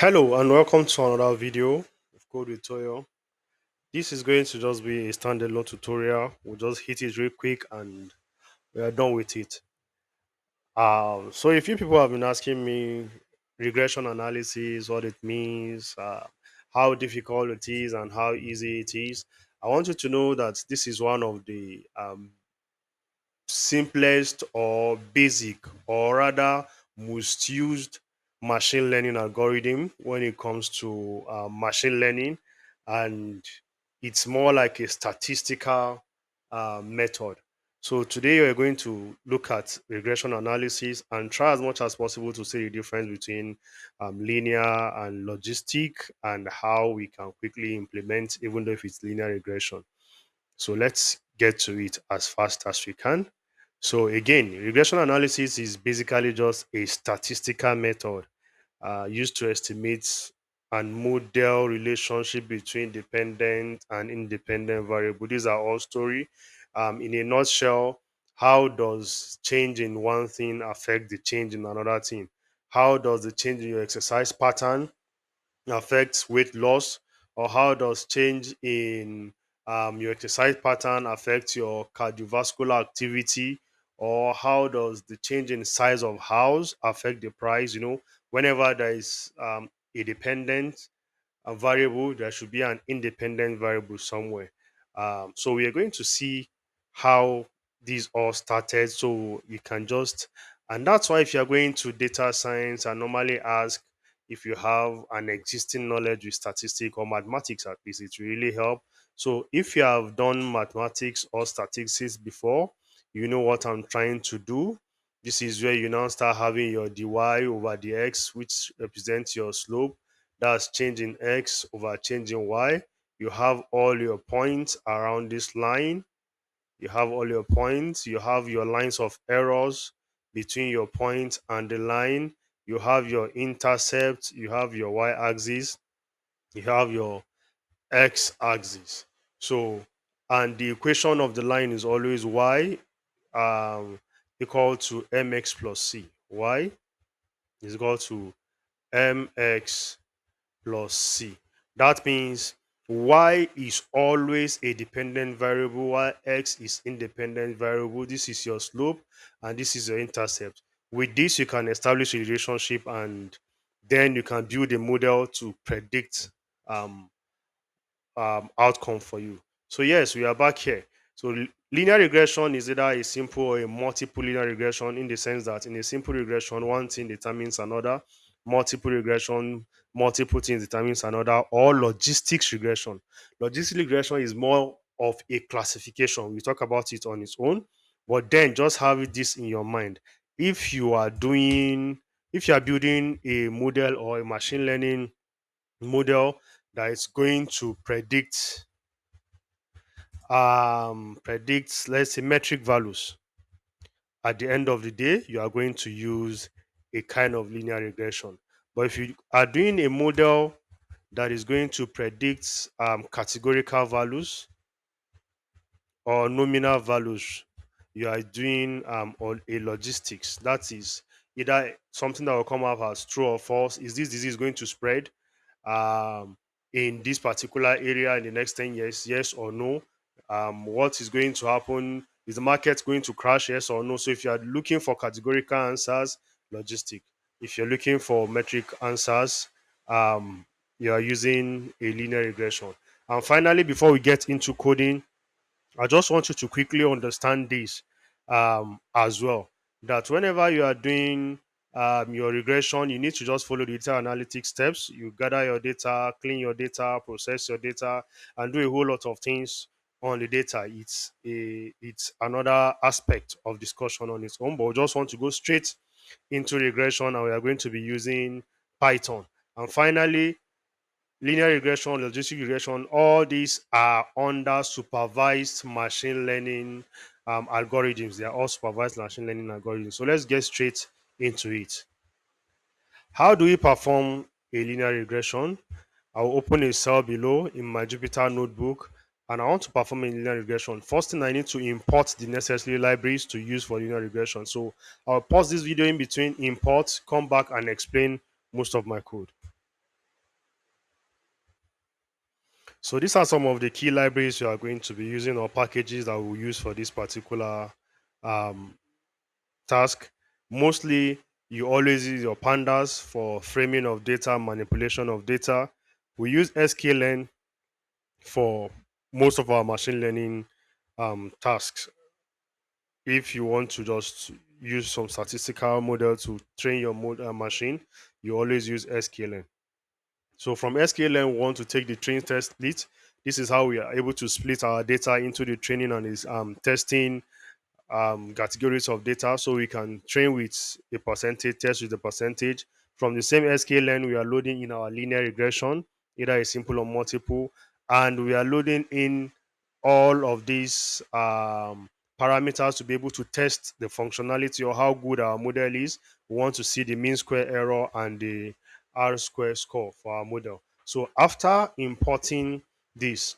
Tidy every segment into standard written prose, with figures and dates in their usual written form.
Hello and welcome to another video of Code with Toyo. This is going to just be a standalone tutorial. We'll just hit it real quick and we are done with it. So a few people have been asking me regression analysis, what it means, how difficult it is, and how easy it is. I want you to know that this is one of the simplest or basic or rather most used machine learning algorithm when it comes to machine learning, and it's more like a statistical method. So today we're going to look at regression analysis and try as much as possible to see the difference between linear and logistic and how we can quickly implement, even though if it's linear regression. So let's get to it as fast as we can. So again, regression analysis is basically just a statistical method used to estimate and model relationship between dependent and independent variable. These are all story. In a nutshell, how does change in one thing affect the change in another thing? How does the change in your exercise pattern affects weight loss, or how does change in your exercise pattern affect your cardiovascular activity, or how does the change in size of house affect the price? Whenever there is a dependent a variable, there should be an independent variable somewhere. So we are going to see how these all started. So you can just, and that's why if you're going to data science, I normally ask if you have an existing knowledge with statistics or mathematics at least, it really help. So if you have done mathematics or statistics before, you know what I'm trying to do. This is where you now start having your dy over dx, which represents your slope. That's changing x over changing y. You have all your points around this line. You have all your points. You have your lines of errors between your point and the line. You have your intercept. You have your y-axis. You have your x-axis. So, and the equation of the line is always y um, equal to mx plus c. Y is equal to mx plus c. That means y is always a dependent variable while x is independent variable. This is your slope and this is your intercept. With this, you can establish a relationship and then you can build a model to predict um, outcome for you. So yes, we are back here. So linear regression is either a simple or a multiple linear regression, in the sense that in a simple regression, one thing determines another. Multiple regression, multiple things determines another, or logistics regression. Logistic regression is more of a classification. We talk about it on its own, but then just have this in your mind. If you are doing, if you are building a model or a machine learning model that is going to predict, let's say, metric values, at the end of the day you are going to use a kind of linear regression. But if you are doing a model that is going to predict categorical values or nominal values, you are doing on a logistics. That is either something that will come up as true or false. Is this disease going to spread um, in this particular area in the next 10 years? Yes or no? What is going to happen? Is the market going to crash? Yes or no? So if you are looking for categorical answers, logistic. If you're looking for metric answers, um, you are using a linear regression. And finally, before we get into coding, I just want you to quickly understand this as well. That whenever you are doing your regression, you need to just follow the data analytics steps. You gather your data, clean your data, process your data, and do a whole lot of things on the data. It's another aspect of discussion on its own. But we just want to go straight into regression, and we are going to be using Python. And finally, linear regression, logistic regression, all these are under supervised machine learning algorithms. They are all supervised machine learning algorithms. So let's get straight into it. How do we perform a linear regression? I'll open a cell below in my Jupyter notebook and I want to perform a linear regression. First thing, I need to import the necessary libraries to use for linear regression. So I'll pause this video in between, import, come back and explain most of my code. So these are some of the key libraries you are going to be using or packages that we'll use for this particular um, task. Mostly, you always use your pandas for framing of data, manipulation of data. We use sklearn for most of our machine learning tasks. If you want to just use some statistical model to train your machine, you always use sklearn. So from sklearn, we want to take the train test split. This is how we are able to split our data into the training and is testing categories of data, so we can train with a percentage, test with a percentage. From the same sklearn, we are loading in our linear regression, either a simple or multiple, and we are loading in all of these parameters to be able to test the functionality or how good our model is. We want to see the mean square error and the R square score for our model. So after importing this,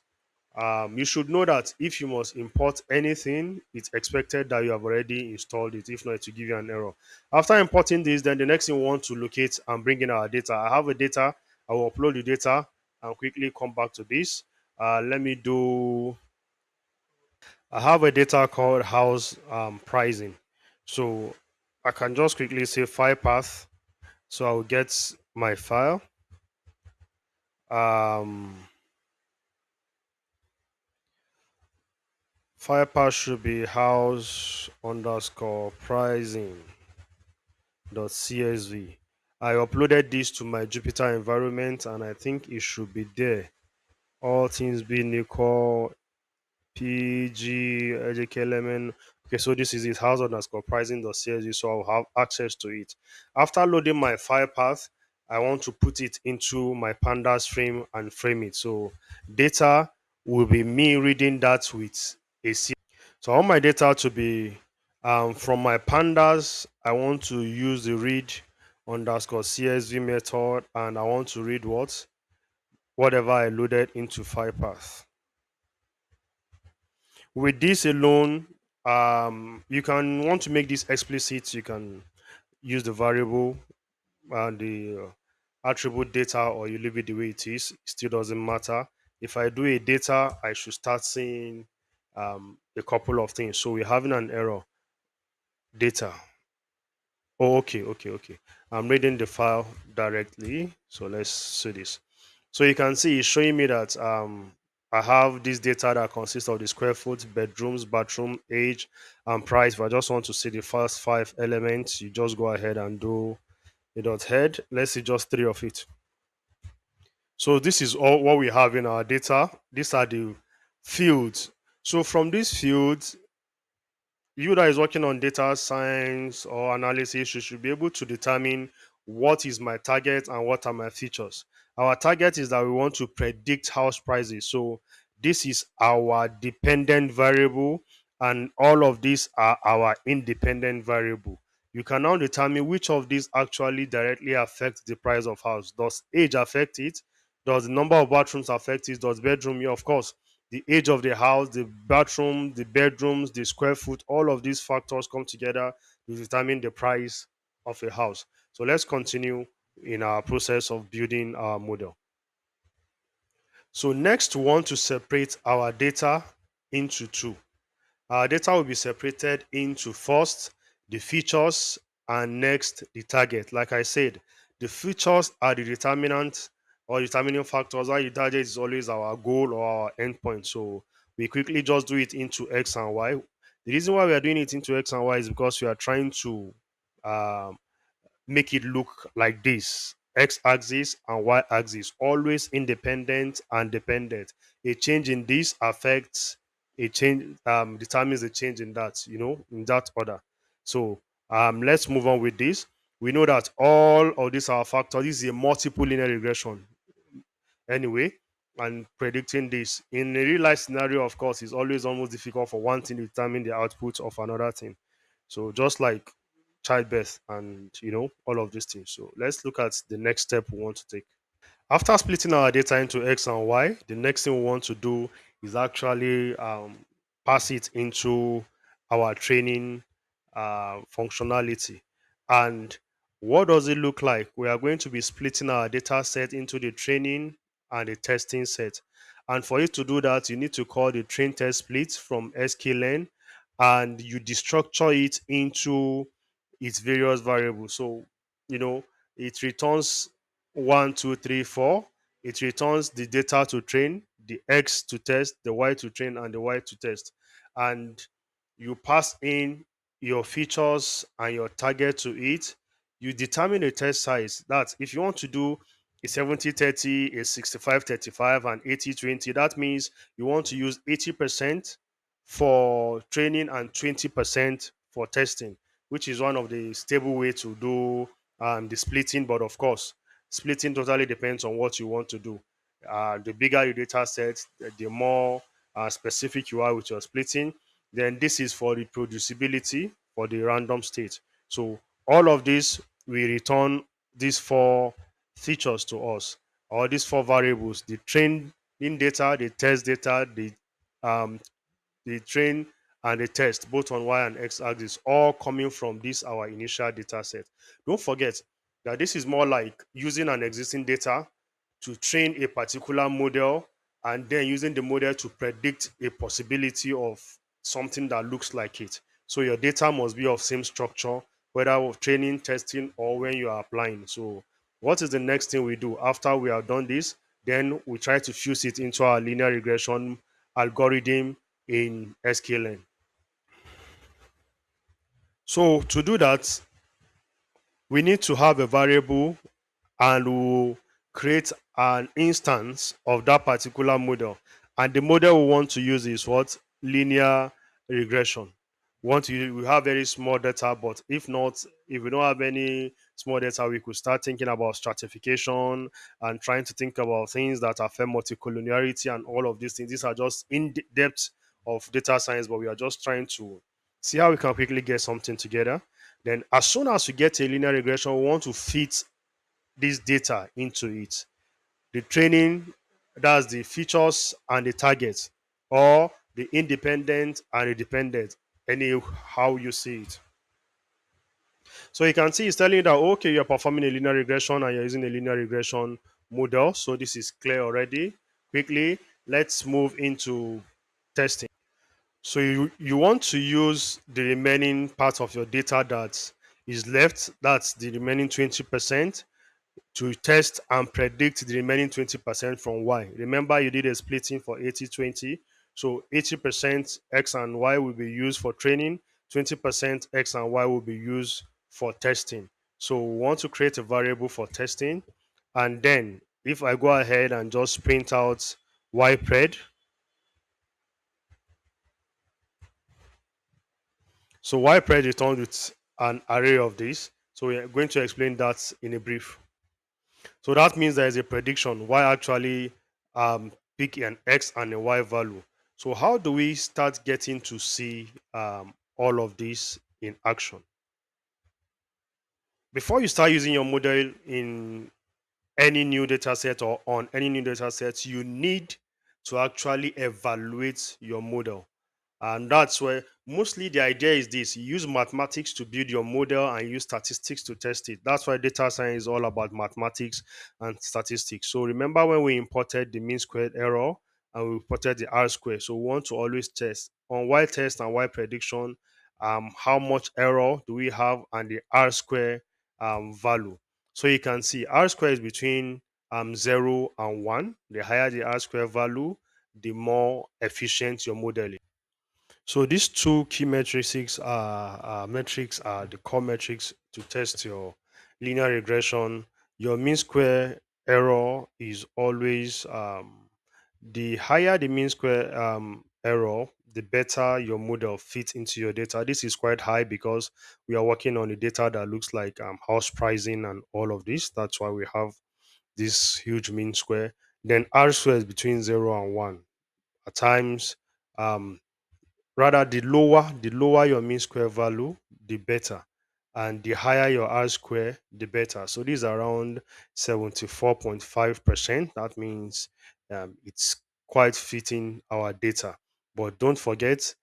you should know that if you must import anything, it's expected that you have already installed it. If not, it will give you an error. After importing this, then the next thing we want to locate and bring in our data. I have a data. I will upload the data and quickly come back to this. Let me do. I have a data called house pricing. So I can just quickly say file path. So I will get my file. Um, File path should be house underscore pricing .csv. I uploaded this to my Jupyter environment and I think it should be there. All things being equal, PG, element. Okay, so this is it, house underscore pricing.csv, so I'll have access to it. After loading my file path, I want to put it into my pandas frame and frame it. So data will be me reading that with a C. So I want my data to be from my pandas. I want to use the read underscore CSV method, and I want to read whatever I loaded into file path. With this alone, you can want to make this explicit. You can use the variable and the attribute data, or you leave it the way it is. It still doesn't matter. If I do a data, I should start seeing a couple of things. So we're having an error. Data. Oh, okay. I'm reading the file directly. So let's see this. So you can see it's showing me that I have this data that consists of the square foot, bedrooms, bathroom, age, and price. If I just want to see the first five elements, you just go ahead and do a dot head. Let's see just three of it. So this is all what we have in our data. These are the fields. So from these fields, you that is working on data science or analysis, you should be able to determine what is my target and what are my features. Our target is that we want to predict house prices. So this is our dependent variable, and all of these are our independent variable. You can now determine which of these actually directly affect the price of house. Does age affect it? Does the number of bathrooms affect it? Does bedroom? Yeah, of course, the age of the house, the bathroom, the bedrooms, the square foot, all of these factors come together to determine the price of a house. So let's continue in our process of building our model. So next, we want to separate our data into two. Our data will be separated into first the features and next the target. Like I said, the features are the determinant or determining factors, while the target is always our goal or our endpoint. So we quickly just do it into X and Y. The reason why we are doing it into X and Y is because we are trying to um, make it look like this: X axis and Y axis, always independent and dependent. A change in this affects a change, determines a change in that, in that order. So let's move on with this. We know that all of these are factors. This is a multiple linear regression anyway, and predicting this in a real life scenario, of course, is always almost difficult for one thing to determine the output of another thing. So just like childbirth and all of these things. So let's look at the next step we want to take. After splitting our data into X and Y, the next thing we want to do is actually pass it into our training functionality. And what does it look like? We are going to be splitting our data set into the training and the testing set. And for you to do that, you need to call the train test split from sklearn, and you destructure it into its various variables. So, you know, it returns one, two, three, four. It returns the data to train, the X to test, the Y to train, and the Y to test. And you pass in your features and your target to it. You determine a test size. That if you want to do a 70-30, a 65-35, and 80-20, that means you want to use 80% for training and 20% for testing, which is one of the stable way to do the splitting. But of course, splitting totally depends on what you want to do. The bigger your data set, the more specific you are with your splitting. Then this is for reproducibility for the random state. So all of this, we return these four features to us, or these four variables: the training data, the test data, um, the train and the test, both on y and x axis, all coming from this our initial data set. Don't forget that this is more like using an existing data to train a particular model, and then using the model to predict a possibility of something that looks like it. So your data must be of same structure, whether of training, testing, or when you are applying. So what is the next thing we do after we have done this? Then we try to fuse it into our linear regression algorithm in sklearn. So to do that, we need to have a variable, and we'll create an instance of that particular model. And the model we want to use is what? Linear regression. We have very small data, but if not, if we don't have any small data, we could start thinking about stratification and trying to think about things that affect multicollinearity and all of these things. These are just in depth of data science, but we are just trying to see how we can quickly get something together. Then, as soon as we get a linear regression, we want to fit this data into it. The training, that's the features and the targets, or the independent and the dependent, any how you see it. So you can see it's telling you that okay, you're performing a linear regression and you're using a linear regression model. So this is clear already. Quickly, let's move into testing. So you want to use the remaining part of your data that is left, that's the remaining 20%, to test and predict the remaining 20% from Y. Remember, you did a splitting for 80-20. So 80% X and Y will be used for training, 20% X and Y will be used for testing. So we want to create a variable for testing. And then if I go ahead and just print out YPred, so YPred returns with an array of this. So we're going to explain that in a brief. So that means there is a prediction why actually pick an X and a Y value. So how do we start getting to see all of this in action? Before you start using your model in any new data set or on any new data set, you need to actually evaluate your model. And that's where mostly the idea is this: you use mathematics to build your model and use statistics to test it. That's why data science is all about mathematics and statistics. So remember when we imported the mean squared error and we imported the R square. So we want to always test on Y test and Y prediction, how much error do we have, and the R square value. So you can see R square is between 0 and 1. The higher the R square value, the more efficient your model is. So these two key metrics are the core metrics to test your linear regression. Your mean square error is always the higher the mean square error, the better your model fits into your data. This is quite high because we are working on the data that looks like house pricing and all of this. That's why we have this huge mean square. Then R square is between 0 and 1. At times, um, rather the lower your mean square value, the better, and the higher your R square, the better. So this is around 74.5%. That means it's quite fitting our data. But don't forget,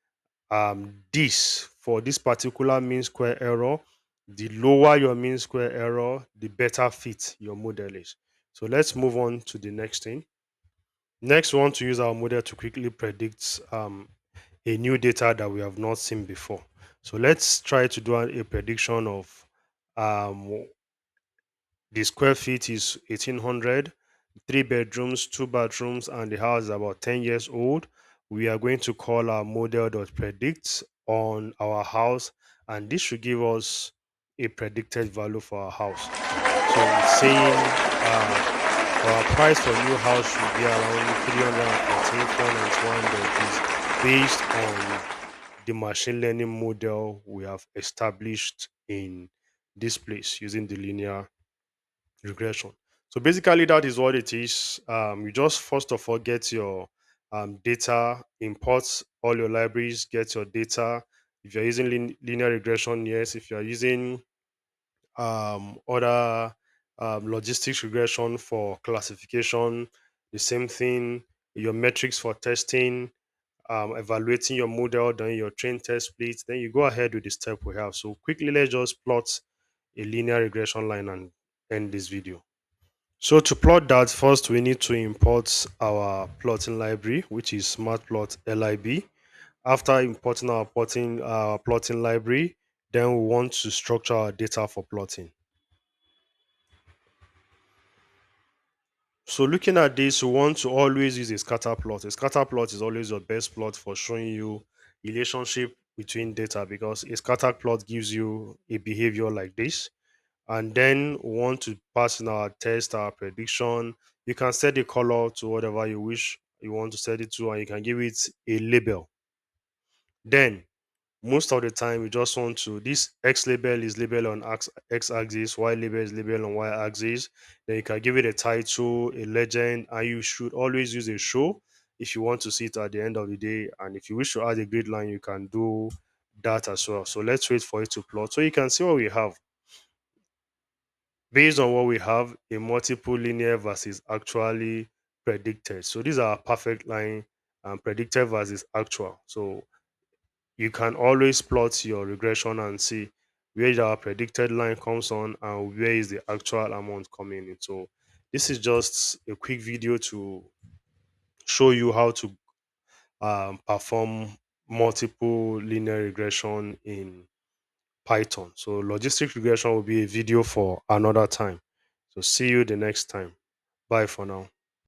this for this particular mean square error, the lower your mean square error, the better fit your model is. So let's move on to the next thing. Next, we want to use our model to quickly predict a new data that we have not seen before. So let's try to do a prediction of um, the square feet is 1800, three bedrooms, two bathrooms, and the house is about 10 years old. We are going to call our model.predict on our house, and this should give us a predicted value for our house. So it's saying our price for new house should be around 314, 491, but it is based on the machine learning model we have established in this place using the linear regression. So basically, that is what it is. You just first of all get your data, import all your libraries, get your data. If you're using linear regression, yes. If you're using other logistics regression for classification, the same thing. Your metrics for testing, evaluating your model, then your train test splits. Then you go ahead with the step we have. So quickly, let's just plot a linear regression line and end this video. So to plot that, first we need to import our plotting library, which is matplotlib. After importing our plotting library, then we want to structure our data for plotting. So looking at this, we want to always use a scatter plot. A scatter plot is always your best plot for showing you relationship between data, because a scatter plot gives you a behavior like this. And then we want to pass in our test, our prediction. You can set the color to whatever you wish you want to set it to, and you can give it a label. Then most of the time, we just want to, this X label is labeled on X axis, Y label is labeled on Y axis. Then you can give it a title, a legend, and you should always use a show if you want to see it at the end of the day. And if you wish to add a grid line, you can do that as well. So let's wait for it to plot. So you can see what we have. Based on what we have, a multiple linear versus actually predicted. So these are perfect line and predicted versus actual. So you can always plot your regression and see where the predicted line comes on and where is the actual amount coming in. So this is just a quick video to show you how to perform multiple linear regression in Python. So logistic regression will be a video for another time. So see you the next time. Bye for now.